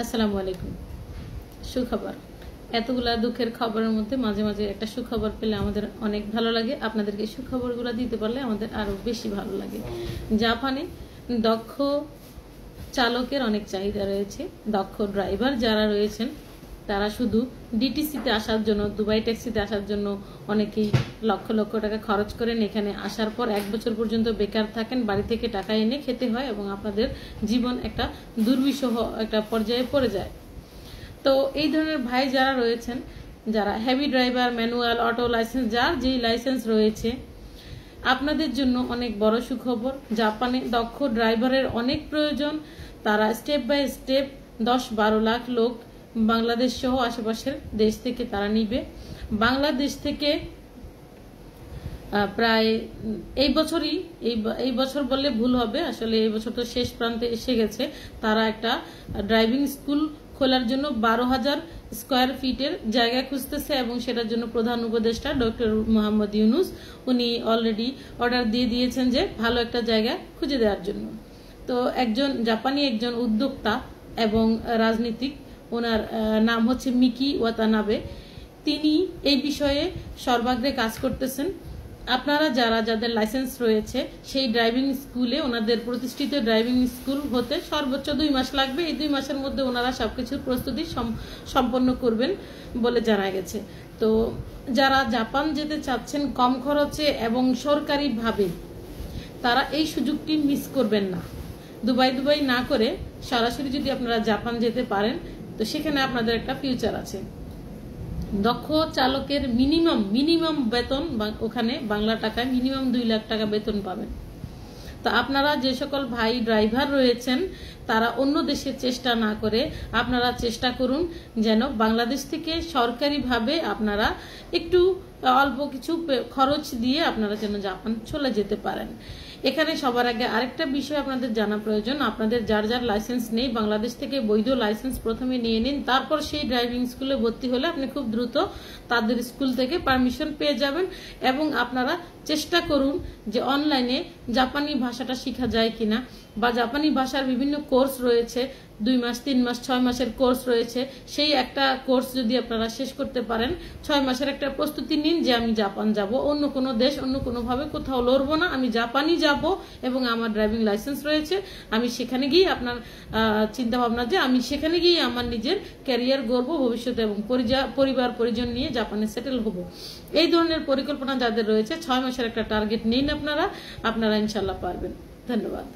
আসসালামু আলাইকুম। সুখবর, এতগুলা দুঃখের খবরের মধ্যে মাঝে মাঝে একটা সুখবর পেলে আমাদের অনেক ভালো লাগে। আপনাদেরকে সুখবরগুলো দিতে পারলে আমাদের আরো বেশি ভালো লাগে। জাপানে দক্ষ চালকের অনেক চাহিদা রয়েছে। দক্ষ ড্রাইভার যারা রয়েছেন তারা শুধু ডিটিসিতে আসার জন্য, দুবাই ট্যাক্সিতে আসার জন্য অনেকেই লক্ষ লক্ষ টাকা খরচ করেন। এখানে আসার পর 1 বছর পর্যন্ত বেকার থাকেন, বাড়ি থেকে টাকা এনে খেতে হয় এবং আপনাদের জীবন একটা দুর্বিষহ একটা পর্যায়ে পড়ে যায়। তো এই ধরনের ভাই যারা রয়েছেন, যারা heavy driver, manual, auto licence, যার যেই লাইসেন্স রয়েছে, আপনাদের জন্য অনেক বড় সুখবর। জাপানে দক্ষ ড্রাইভারের অনেক প্রয়োজন। তারা স্টেপ বাই স্টেপ 10-12 লাখ লোক বাংলাদেশ সহ আশেপাশের দেশ থেকে তারা নিবে। বাংলাদেশ থেকে প্রায় এই বছর বললে ভুল হবে, আসলে এই বছর তো শেষ প্রান্তে এসে গেছে। তারা একটা ড্রাইভিং স্কুল খোলার জন্য 12,000 স্কোয়ার ফিটের জায়গা খুঁজতেছে এবং সেটার জন্য প্রধান উপদেষ্টা ডক্টর মোহাম্মদ ইউনুস উনি অলরেডি অর্ডার দিয়ে দিয়েছেন যে ভালো একটা জায়গা খুঁজে দেওয়ার জন্য। তো জাপানি একজন উদ্যোক্তা এবং রাজনীতিক, ওনার নাম হচ্ছে মিকি ওয়াতানাবে, তিনি এই বিষয়ে সর্বাগ্রে কাজ করতেছেন। আপনারা যাদের লাইসেন্স রয়েছে সেই ড্রাইভিং স্কুলে, ওনাদের প্রতিষ্ঠিত ড্রাইভিং স্কুল হতে সর্বোচ্চ 2 মাস লাগবে। এই 2 মাসের মধ্যে ওনারা সবকিছুর প্রস্তুতি সম্পন্ন করবেন বলে জানা গেছে। তো যারা জাপান যেতে চাচ্ছেন কম খরচে এবং সরকারিভাবে, তারা এই সুযোগটি মিস করবেন না। দুবাই না করে সরাসরি যদি আপনারা জাপান যেতে পারেন তো সেখানে আপনাদের একটা ফিউচার আছে। দক্ষ চালকের মিনিমাম বেতন ওখানে বাংলা টাকায় মিনিমাম 2 লাখ টাকা বেতন পাবেন। তো আপনারা যে সকল ভাই ড্রাইভার রয়েছেন তারা অন্য দেশে চেষ্টা না করে আপনারা চেষ্টা করুন যেন বাংলাদেশ থেকে সরকারিভাবে আপনারা একটু অল্প কিছু খরচ দিয়ে আপনারা যেন জাপান চলে যেতে পারেন। এখানে সবার আগে আরেকটা বিষয় আপনাদের জানা প্রয়োজন। আপনাদের যার লাইসেন্স নেই, বাংলাদেশ থেকে বৈধ লাইসেন্স প্রথমে নিয়ে নিন, তারপর সেই ড্রাইভিং স্কুলে ভর্তি হলে আপনি খুব দ্রুত তাদের স্কুল থেকে পারমিশন পেয়ে যাবেন। এবং আপনারা চেষ্টা করুন যে অনলাইনে জাপানি ভাষাটা শেখা যায় কিনা, বা জাপানি ভাষার বিভিন্ন কোর্স রয়েছে, 2 মাস, 3 মাস, 6 মাসের কোর্স রয়েছে। সেই একটা কোর্স যদি আপনারা শেষ করতে পারেন, 6 মাসের একটা প্রস্তুতি নিন যে আমি জাপান যাব, অন্য কোনো দেশ, অন্য কোনোভাবে কোথাও লড়বো না, আমি জাপানই যাব এবং আমার ড্রাইভিং লাইসেন্স রয়েছে। আমি সেখানে গিয়ে আপনার চিন্তা ভাবনা যে আমি সেখানে গিয়ে আমার নিজের ক্যারিয়ার গড়বো ভবিষ্যতে এবং পরিবার পরিজন নিয়ে জাপানে সেটেল হব। এই ধরনের পরিকল্পনা যাদের রয়েছে, 6 মাসের একটা টার্গেট নিন আপনারা ইনশাল্লাহ পারবেন। ধন্যবাদ।